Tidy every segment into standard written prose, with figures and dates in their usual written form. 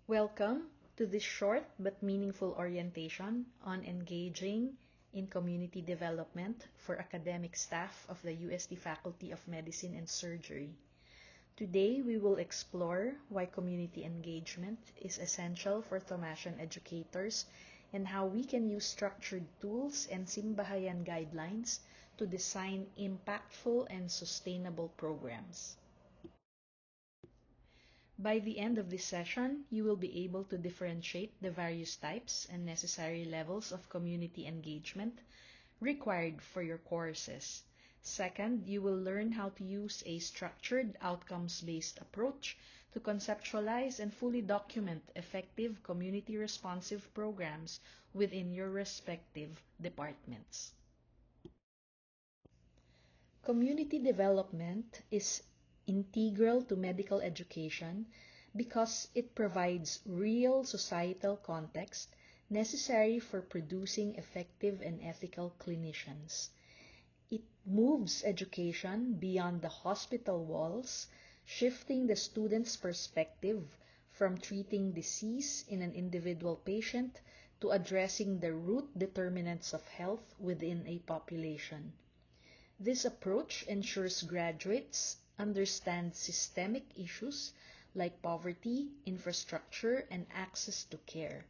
Welcome to this short but meaningful orientation on engaging in community development for academic staff of the UST Faculty of Medicine and Surgery. Today, we will explore why community engagement is essential for Thomasian educators and how we can use structured tools and Simbahayan guidelines to design impactful and sustainable programs. By the end of this session, you will be able to differentiate the various types and necessary levels of community engagement required for your courses. Second, you will learn how to use a structured, outcomes-based approach to conceptualize and fully document effective community-responsive programs within your respective departments. Community development is integral to medical education because it provides real societal context necessary for producing effective and ethical clinicians. It moves education beyond the hospital walls, shifting the student's perspective from treating disease in an individual patient to addressing the root determinants of health within a population. This approach ensures graduates understand systemic issues like poverty, infrastructure, and access to care,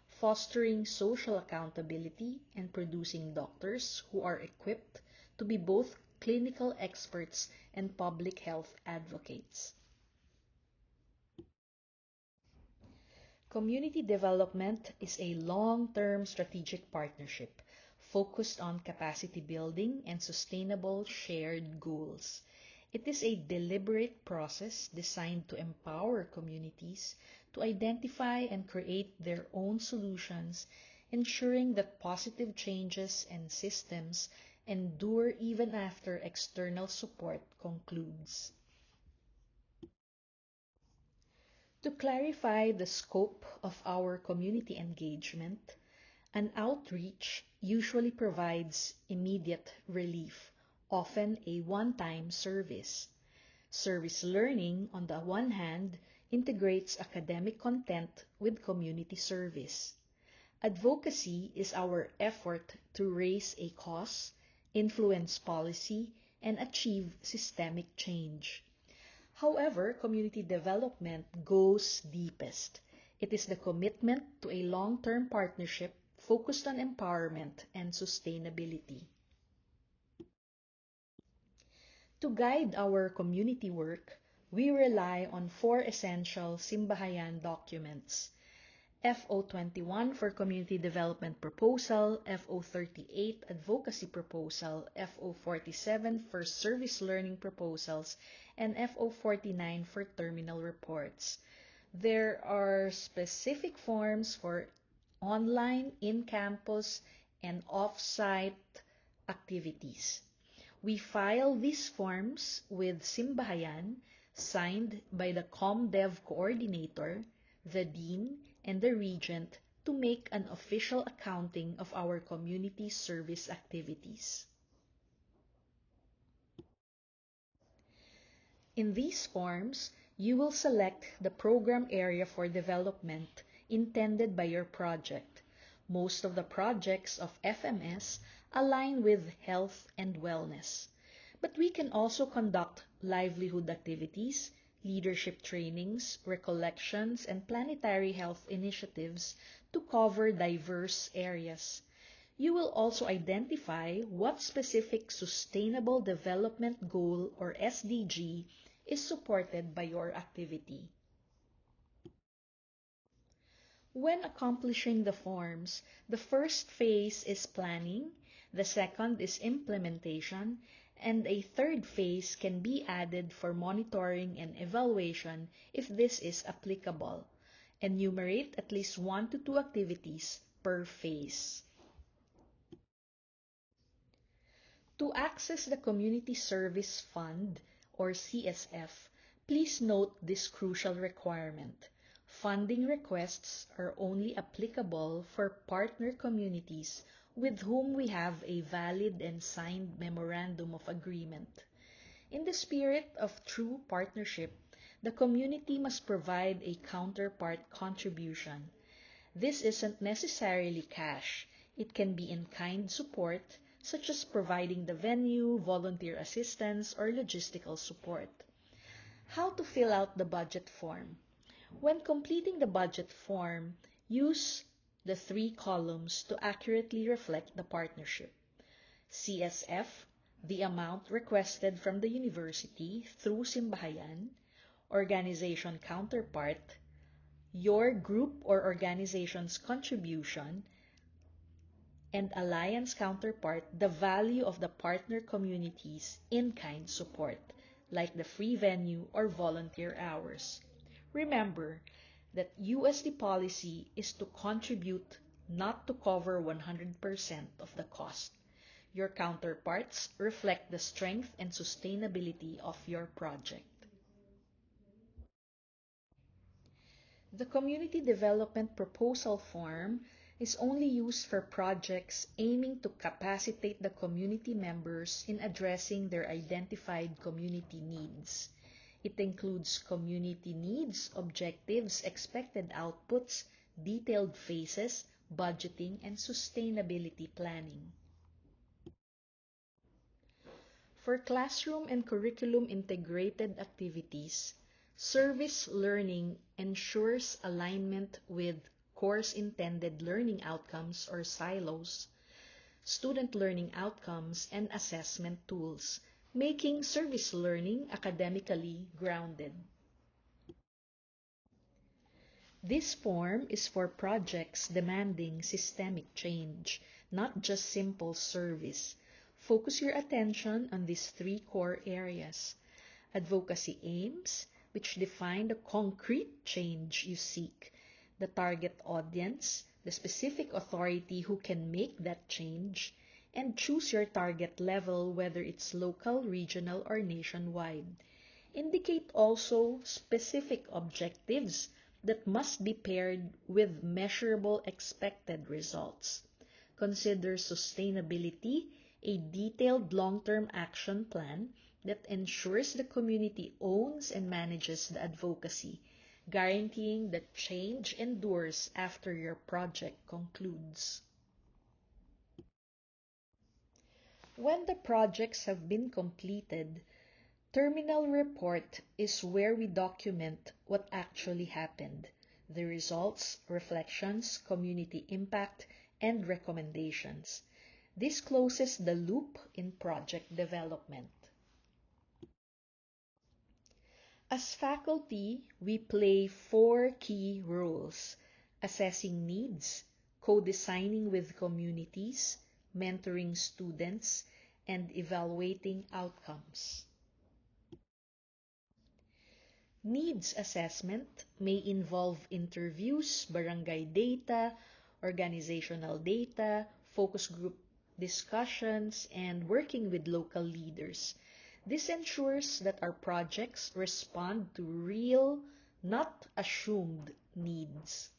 fostering social accountability and producing doctors who are equipped to be both clinical experts and public health advocates. Community development is a long-term strategic partnership focused on capacity building and sustainable shared goals. It is a deliberate process designed to empower communities to identify and create their own solutions, ensuring that positive changes and systems endure even after external support concludes. To clarify the scope of our community engagement, an outreach usually provides immediate relief, often a one-time service. Service learning, on the one hand, integrates academic content with community service. Advocacy is our effort to raise a cause, influence policy, and achieve systemic change. However, community development goes deepest. It is the commitment to a long-term partnership focused on empowerment and sustainability. To guide our community work, we rely on four essential Simbahayan documents: FO21 for Community Development Proposal, FO38 Advocacy Proposal, FO47 for Service Learning Proposals, and FO49 for Terminal Reports. There are specific forms for online, in-campus, and off-site activities. We file these forms with Simbahayan, signed by the ComDev coordinator, the dean, and the regent to make an official accounting of our community service activities. In these forms, you will select the program area for development intended by your project. Most of the projects of FMS align with health and wellness, but we can also conduct livelihood activities, leadership trainings, recollections, and planetary health initiatives to cover diverse areas. You will also identify what specific Sustainable Development Goal or SDG is supported by your activity. When accomplishing the forms, the first phase is planning, the second is implementation, and a third phase can be added for monitoring and evaluation if this is applicable. Enumerate at least 1 to 2 activities per phase. To access the Community Service Fund, or CSF, please note this crucial requirement. Funding requests are only applicable for partner communities with whom we have a valid and signed memorandum of agreement. In the spirit of true partnership, the community must provide a counterpart contribution. This isn't necessarily cash. It can be in-kind support, such as providing the venue, volunteer assistance, or logistical support. How to fill out the budget form? When completing the budget form, use the 3 columns to accurately reflect the partnership. CSF, the amount requested from the university through Simbahayan; organization counterpart, your group or organization's contribution; and alliance counterpart, the value of the partner community's in-kind support, like the free venue or volunteer hours. Remember that USD policy is to contribute, not to cover 100% of the cost. Your counterparts reflect the strength and sustainability of your project. The Community Development Proposal Form is only used for projects aiming to capacitate the community members in addressing their identified community needs. It includes community needs, objectives, expected outputs, detailed phases, budgeting, and sustainability planning. For classroom and curriculum integrated activities, service learning ensures alignment with course intended learning outcomes or silos, student learning outcomes, and assessment tools, making service learning academically grounded. This form is for projects demanding systemic change, not just simple service. Focus your attention on these 3 core areas: advocacy aims, which define the concrete change you seek; the target audience, the specific authority who can make that change; and choose your target level, whether it's local, regional, or nationwide. Indicate also specific objectives that must be paired with measurable expected results. Consider sustainability, a detailed long-term action plan that ensures the community owns and manages the advocacy, guaranteeing that change endures after your project concludes. When the projects have been completed, terminal report is where we document what actually happened, the results, reflections, community impact, and recommendations. This closes the loop in project development. As faculty, we play 4 key roles: assessing needs, co-designing with communities, mentoring students, and evaluating outcomes. Needs assessment may involve interviews, barangay data, organizational data, focus group discussions, and working with local leaders. This ensures that our projects respond to real, not assumed needs.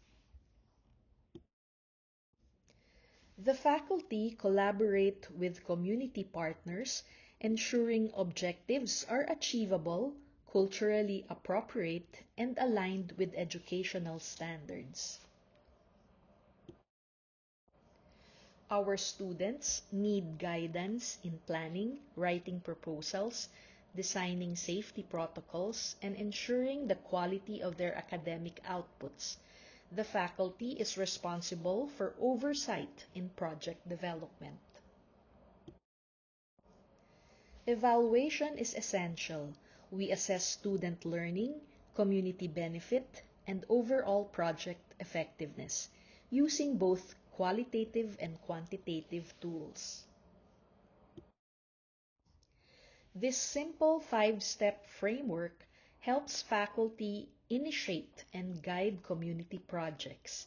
The faculty collaborate with community partners, ensuring objectives are achievable, culturally appropriate, and aligned with educational standards. Our students need guidance in planning, writing proposals, designing safety protocols, and ensuring the quality of their academic outputs. The faculty is responsible for oversight in project development. Evaluation is essential. We assess student learning, community benefit, and overall project effectiveness, using both qualitative and quantitative tools. This simple 5-step framework helps faculty initiate and guide community projects,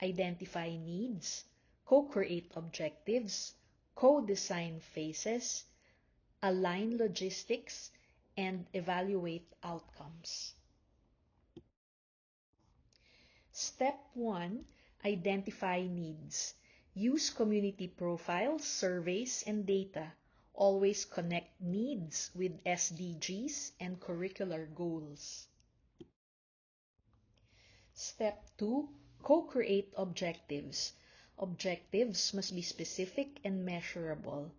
identify needs, co-create objectives, co-design phases, align logistics, and evaluate outcomes. Step 1. Identify needs. Use community profiles, surveys, and data. Always connect needs with SDGs and curricular goals. Step 2. Co-create objectives. Objectives must be specific and measurable.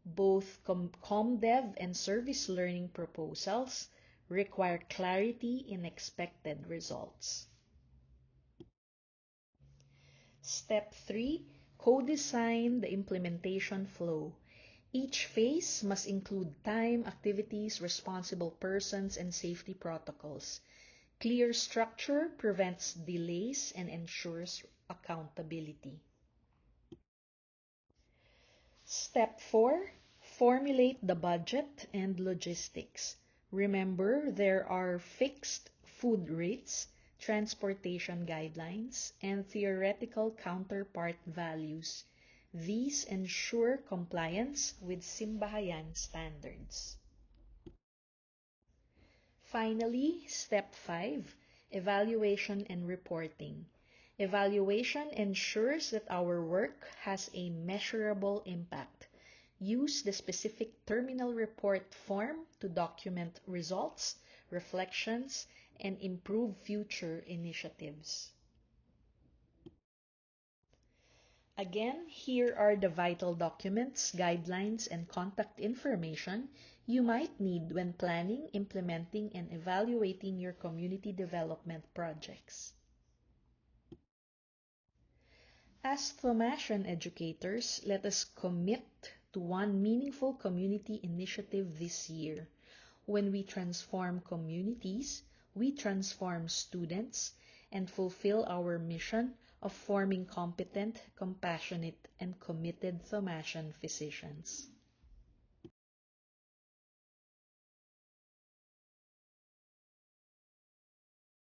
Both ComDev and service learning proposals require clarity in expected results. Step 3. Co-design the implementation flow. Each phase must include time, activities, responsible persons, and safety protocols. Clear structure prevents delays and ensures accountability. Step 4. Formulate the budget and logistics. Remember, there are fixed food rates, transportation guidelines, and theoretical counterpart values. These ensure compliance with Simbahayan standards. Finally, Step 5. Evaluation and reporting. Evaluation ensures that our work has a measurable impact. Use the specific terminal report form to document results, reflections, and improve future initiatives. Again, here are the vital documents, guidelines, and contact information you might need when planning, implementing, and evaluating your community development projects. As Thomasian educators, let us commit to one meaningful community initiative this year. When we transform communities, we transform students and fulfill our mission of forming competent, compassionate, and committed Thomasian physicians.